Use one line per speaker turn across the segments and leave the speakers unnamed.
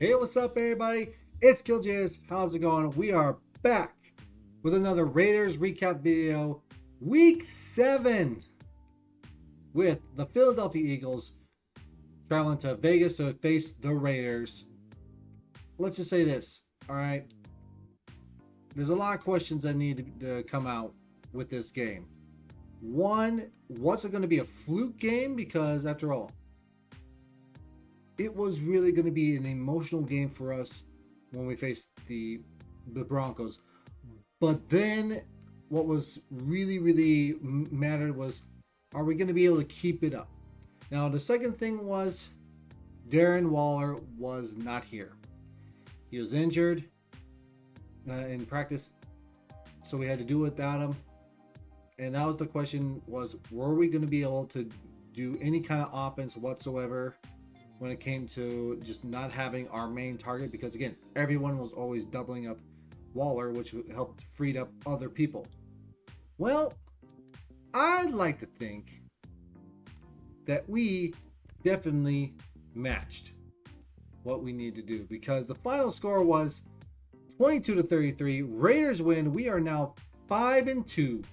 Hey, what's up, everybody? It's Kiljaedas. How's it going? We are back with another Raiders recap video, Week 7, with the Philadelphia Eagles traveling to Vegas to face the Raiders. Let's just say this, all right? There's a lot of questions that need to come out with this game. One, was it going to be a fluke game? Because after all, it was really going to be an emotional game for us when we faced the Broncos. But then what was really mattered was, are we going to be able to keep it up? Now, the second thing was Darren Waller was not here. He was injured in practice, so we had to do without him. And that was the question, was were we going to be able to do any kind of offense whatsoever when it came to just not having our main target? Because again, everyone was always doubling up Waller, which helped freed up other people. Well, I'd like to think that we definitely matched what we need to do, because the final score was 22-33. Raiders win. We are now 5-2.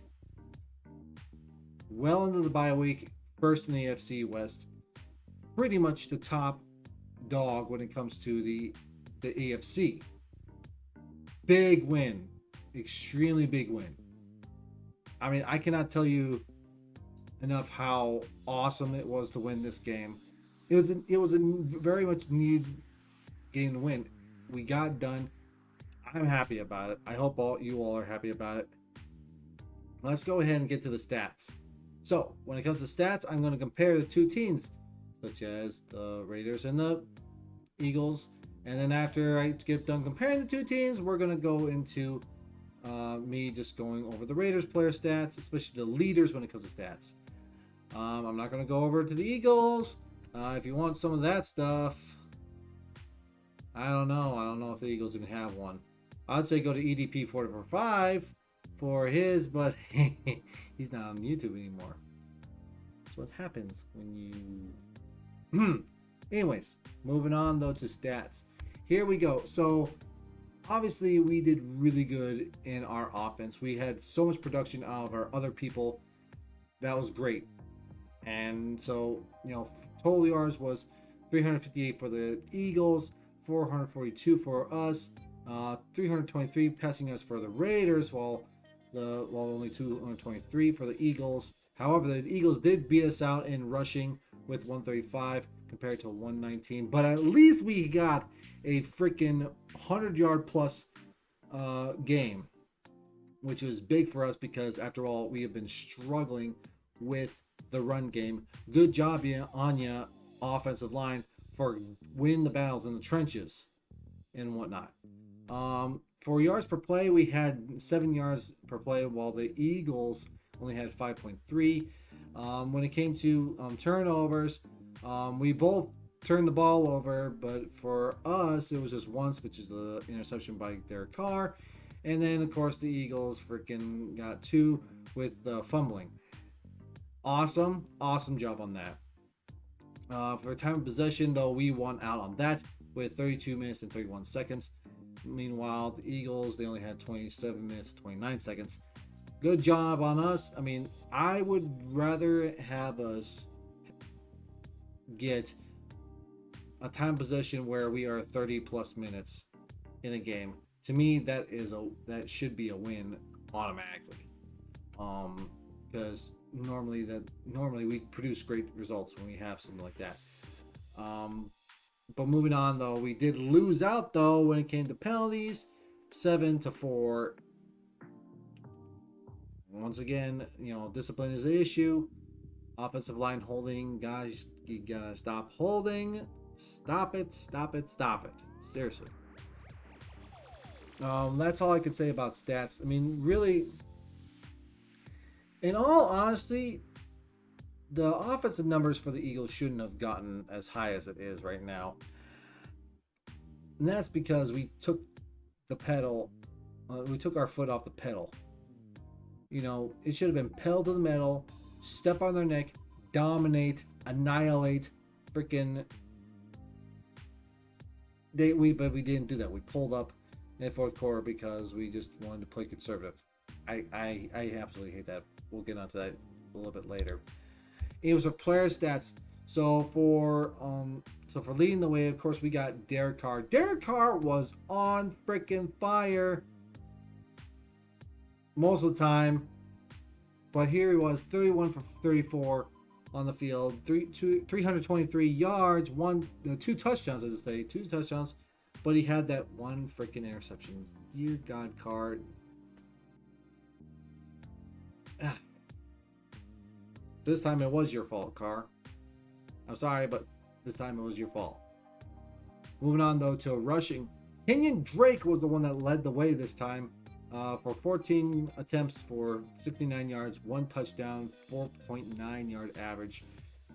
Well into the bye week, first in the AFC West. Pretty much the top dog when it comes to the AFC. Big win. Extremely big win. I mean, I cannot tell you enough how awesome it was to win this game. It was a very much needed game to win. We got it done. I'm happy about it. I hope you all are happy about it. Let's go ahead and get to the stats. So, when it comes to stats, I'm going to compare the two teams, such as the Raiders and the Eagles. And then after I get done comparing the two teams, we're going to go into me just going over the Raiders player stats, especially the leaders when it comes to stats. I'm not going to go over to the Eagles. If you want some of that stuff, I don't know. I don't know if the Eagles even have one. I'd say go to EDP 445 for his, but he's not on YouTube anymore. That's what happens when you... Anyways, moving on though to stats. Here we go. So obviously we did really good in our offense. We had so much production out of our other people. That was great. And so, total yards was 358 for the Eagles, 442 for us, 323 passing yards for the Raiders, while only 223 for the Eagles. However, the Eagles did beat us out in rushing with 135 compared to 119. But at least we got a freaking 100-yard plus game, which was big for us because, after all, we have been struggling with the run game. Good job, Anya, offensive line, for winning the battles in the trenches and whatnot. For yards per play, we had 7 yards per play, while the Eagles only had 5.3. When it came to turnovers, we both turned the ball over, but for us, it was just once, which is the interception by Derek Carr. And then, of course, the Eagles freaking got 2 with fumbling. Awesome job on that. For time of possession, though, we won out on that with 32 minutes and 31 seconds. Meanwhile, the Eagles, they only had 27 minutes and 29 seconds. Good job on us. I mean, I would rather have us get a time possession where we are 30 plus minutes in a game. To me, that should be a win automatically. Because normally we produce great results when we have something like that. But moving on, though, we did lose out though when it came to penalties, 7-4. Once again, discipline is the issue. Offensive line holding, guys, you gotta stop holding. Stop it. Seriously. That's all I could say about stats. I mean, really, in all honesty, the offensive numbers for the Eagles shouldn't have gotten as high as it is right now. And that's because we took our foot off the pedal. It should have been pedal to the metal, step on their neck, dominate, annihilate, freaking But we didn't do that. We pulled up in the fourth quarter because we just wanted to play conservative. I absolutely hate that. We'll get onto that a little bit later. It was a player stats. So for leading the way, of course, we got Derek Carr. Derek Carr was on freaking fire most of the time, but here he was, 31 for 34 on the field, 323 yards, two touchdowns, as I say, 2 touchdowns, but he had that one freaking interception. Dear God, Carr. This time it was your fault, Carr. I'm sorry, but this time it was your fault. Moving on, though, to rushing. Kenyon Drake was the one that led the way this time for 14 attempts for 69 yards, 1 touchdown, 4.9 yard average.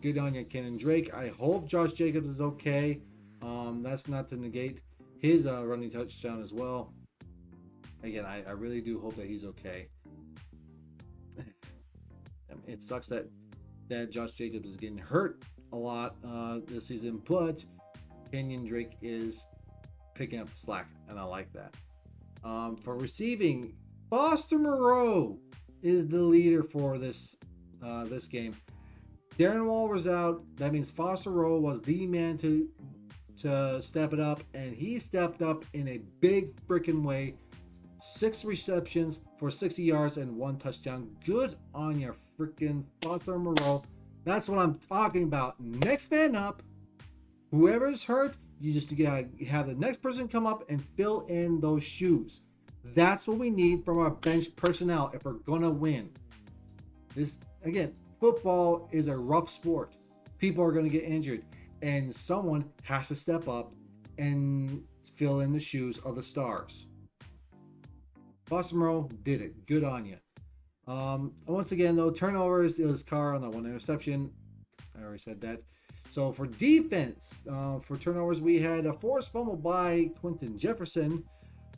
Good on you, Kenyon Drake. I hope Josh Jacobs is okay. That's not to negate his running touchdown as well. Again, I really do hope that he's okay. It sucks that Josh Jacobs is getting hurt a lot this season, but Kenyon Drake is picking up the slack, and I like that. For receiving, Foster Moreau is the leader for this game. Darren Waller was out. That means Foster Moreau was the man to step it up, and he stepped up in a big freaking way. 6 receptions for 60 yards and 1 touchdown. Good on your freaking Foster Moreau. That's what I'm talking about. Next man up. Whoever's hurt, you just gotta have the next person come up and fill in those shoes. That's what we need from our bench personnel if we're gonna win. This, again, football is a rough sport. People are gonna get injured, and someone has to step up and fill in the shoes of the stars. Foster Moreau did it. Good on you. Once again, though, turnovers, it was Carr on that 1 interception. I already said that. So for defense, for turnovers, we had a forced fumble by Quentin Jefferson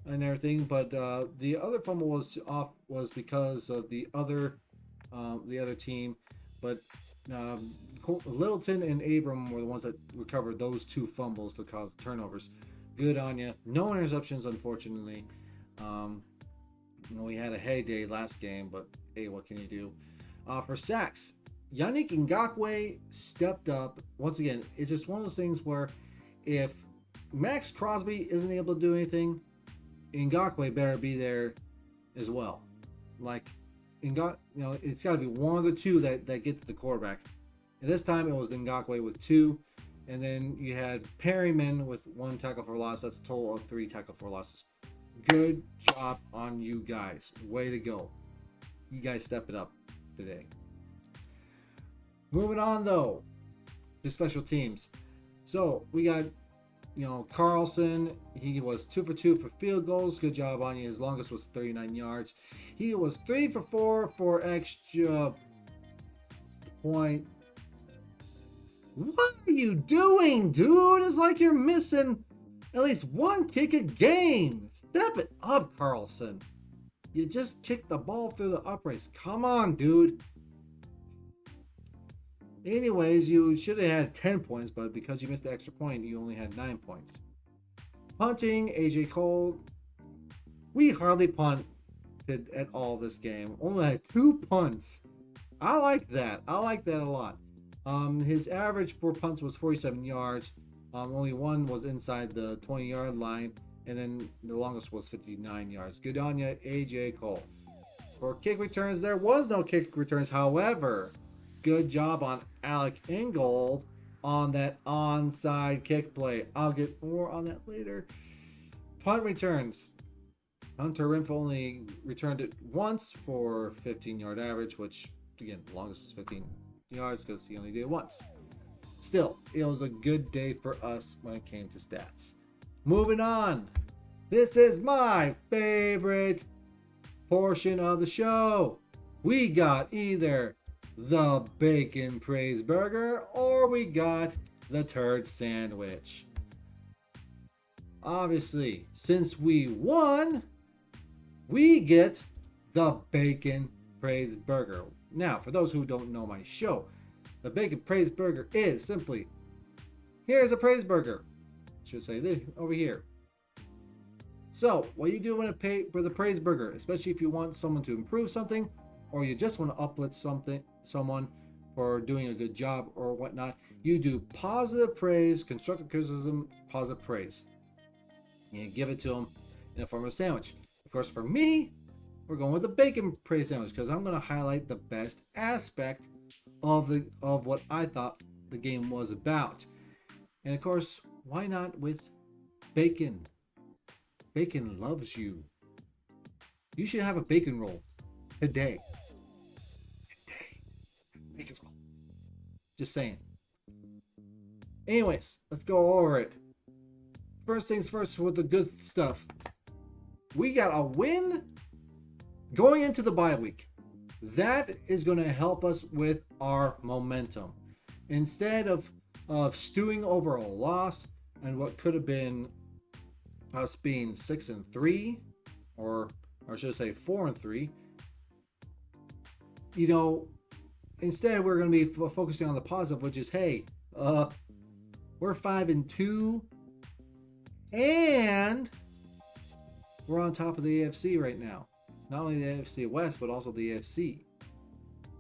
and everything, but the other fumble was because of the other team. But Littleton and Abram were the ones that recovered those 2 fumbles to cause the turnovers. Good on you. No interceptions, unfortunately. We had a heyday last game, but hey, what can you do? For sacks, Yannick Ngakoue stepped up. Once again, it's just one of those things where if Max Crosby isn't able to do anything, Ngakoue better be there as well. Like, it's got to be one of the 2 that get to the quarterback. And this time it was Ngakoue with 2. And then you had Perryman with 1 tackle for loss. That's a total of 3 tackle for losses. Good job on you guys. Way to go. You guys step it up today. Moving on, though, to special teams. So we got, Carlson. He was 2 for 2 for field goals. Good job on you. His longest was 39 yards. He was 3 for 4 for extra point. What are you doing, dude? It's like you're missing at least 1 kick a game. Step it up, Carlson. You just kicked the ball through the uprights. Come on, dude. Anyways, you should have had 10 points, but because you missed the extra point, you only had 9 points. Punting, AJ Cole. We hardly punted at all this game. Only had 2 punts. I like that. I like that a lot. His average for punts was 47 yards. Only 1 was inside the 20-yard line, and then the longest was 59 yards. Good on you, AJ Cole. For kick returns, there was no kick returns. However, good job on Alec Ingold on that onside kick play. I'll get more on that later. Punt returns. Hunter Renfrow only returned it once for 15-yard average, which, again, the longest was 15 yards because he only did it once. Still, it was a good day for us when it came to stats. Moving on. This is my favorite portion of the show. We got either the bacon praise burger or we got the turd sandwich. Obviously, since we won, we get the bacon praise burger. Now, for those who don't know my show, the bacon praise burger is simply, here's a praise burger. should say this over here. So, what you do when with a praise burger, especially if you want someone to improve something, or you just want to uplift someone for doing a good job or whatnot, you do positive praise, constructive criticism, positive praise. You give it to them in the form of a sandwich. Of course, for me, we're going with the bacon praise sandwich because I'm going to highlight the best aspect of what I thought the game was about. And of course, why not with bacon? Bacon loves you. You should have a bacon roll today. Bacon roll. Just saying. Anyways, let's go over it. First things first with the good stuff. We got a win going into the bye week. That is going to help us with our momentum. Instead of stewing over a loss and what could have been us being 6-3, or should I say 4-3, you know, instead we're going to be focusing on the positive, which is, hey, we're 5-2, and we're on top of the AFC right now. Not only the AFC West, but also the AFC.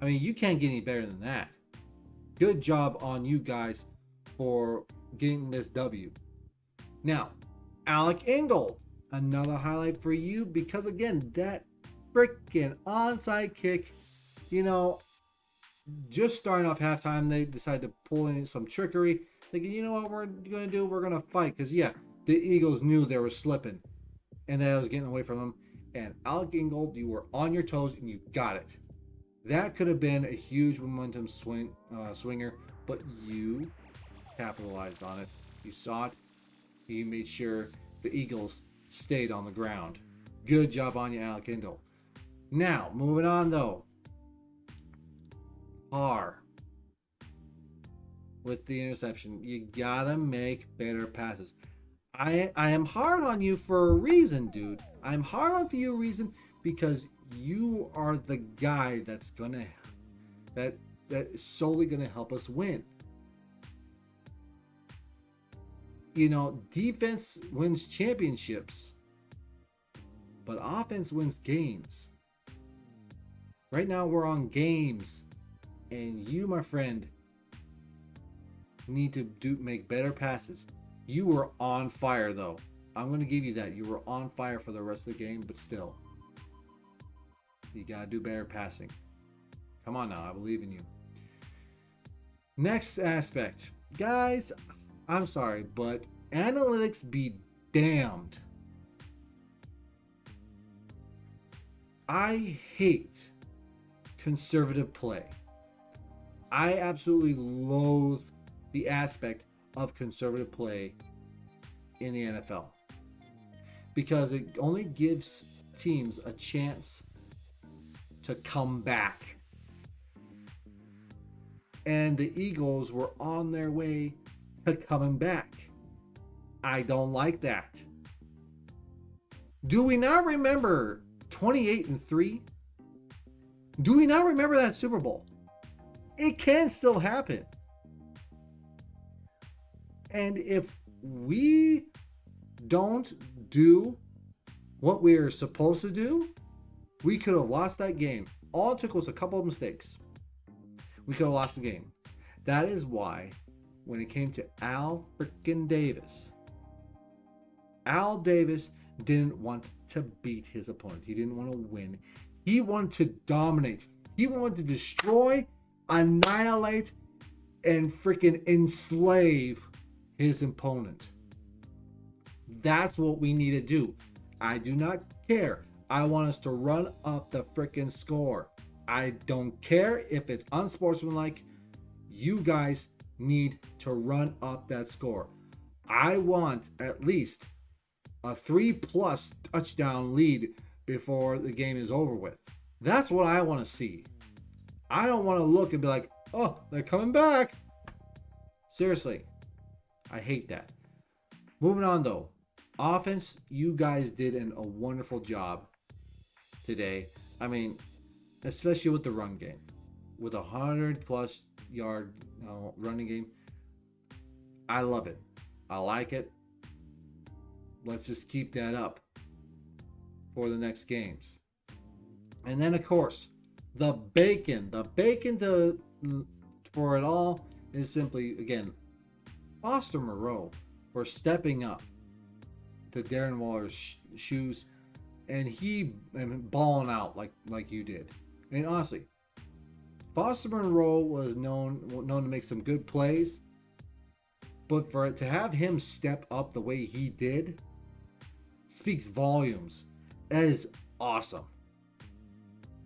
I mean, you can't get any better than that. Good job on you guys for getting this W. Now, Alec Ingold, another highlight for you because, again, that freaking onside kick, you know, just starting off halftime, they decided to pull in some trickery, thinking, you know what we're going to do? We're going to fight because, yeah, the Eagles knew they were slipping and that I was getting away from them. And Alec Ingold, you were on your toes and you got it. That could have been a huge momentum swinger, but you capitalized on it. You saw it. You made sure the Eagles stayed on the ground. Good job on you, Alec Ingold. Now, moving on though. Carr. With the interception, you gotta make better passes. I am hard on you for a reason, dude. I'm hard on you for a reason because you are the guy that is solely gonna help us win. You know, defense wins championships, but offense wins games. Right now we're on games, and you, my friend, need to make better passes. You were on fire, though. I'm going to give you that. You were on fire for the rest of the game, but still. You got to do better passing. Come on now. I believe in you. Next aspect. Guys, I'm sorry, but analytics be damned. I hate conservative play. I absolutely loathe the aspect of conservative play in the NFL because it only gives teams a chance to come back. And the Eagles were on their way to coming back. I don't like that. Do we not remember 28-3? Do we not remember that Super Bowl? It can still happen. And if we don't do what we are supposed to do, we could have lost that game. All it took was a couple of mistakes. We could have lost the game. That is why when it came to Al freaking Davis, Al Davis didn't want to beat his opponent. He didn't want to win. He wanted to dominate. He wanted to destroy, annihilate, and freaking enslave his opponent. That's what we need to do. I do not care. I want us to run up the freaking score. I don't care if it's unsportsmanlike. You guys need to run up that score. I want at least a 3+ touchdown lead before the game is over with. That's what I want to see. I don't want to look and be like, oh, they're coming back. Seriously. I hate that. Moving on though. Offense, you guys did a wonderful job today. I mean, especially with the run game. With a 100+ yard running game. I love it. I like it. let's just keep that up for the next games. And then, of course, the bacon for it all is simply, again, Foster Moreau for stepping up to Darren Waller's shoes, and balling out like you did. And honestly, Foster Moreau was known to make some good plays, but for it to have him step up the way he did speaks volumes. That is awesome.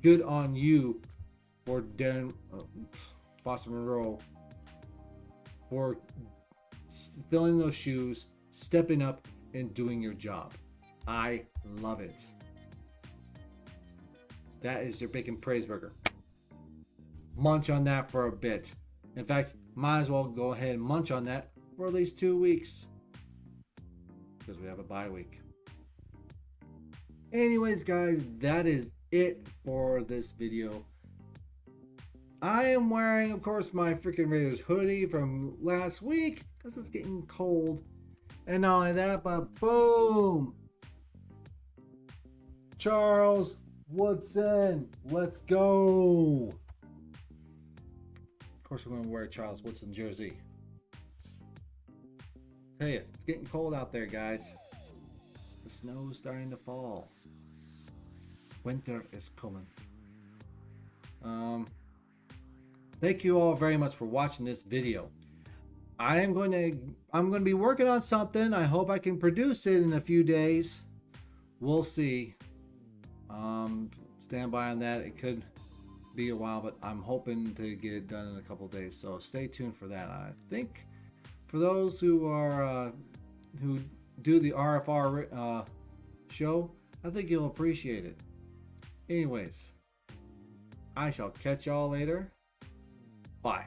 Good on you for Foster Moreau for filling those shoes, stepping up, and doing your job. I love it. That is your bacon praise burger. Munch on that for a bit. In fact, might as well go ahead and munch on that for at least 2 weeks, because we have a bye week. Anyways, guys, that is it for this video. I am wearing, of course, my freaking Raiders hoodie from last week because it's getting cold. And not only that, but boom! Charles Woodson, let's go! Of course, we're going to wear a Charles Woodson jersey. Tell you, it's getting cold out there, guys. The snow is starting to fall. Winter is coming. Thank you all very much for watching this video. I'm going to be working on something. I hope I can produce it in a few days. We'll see. Stand by on that. It could be a while, but I'm hoping to get it done in a couple days. So stay tuned for that. I think for those who are who do the RFR show, I think you'll appreciate it. Anyways, I shall catch y'all later. Bye.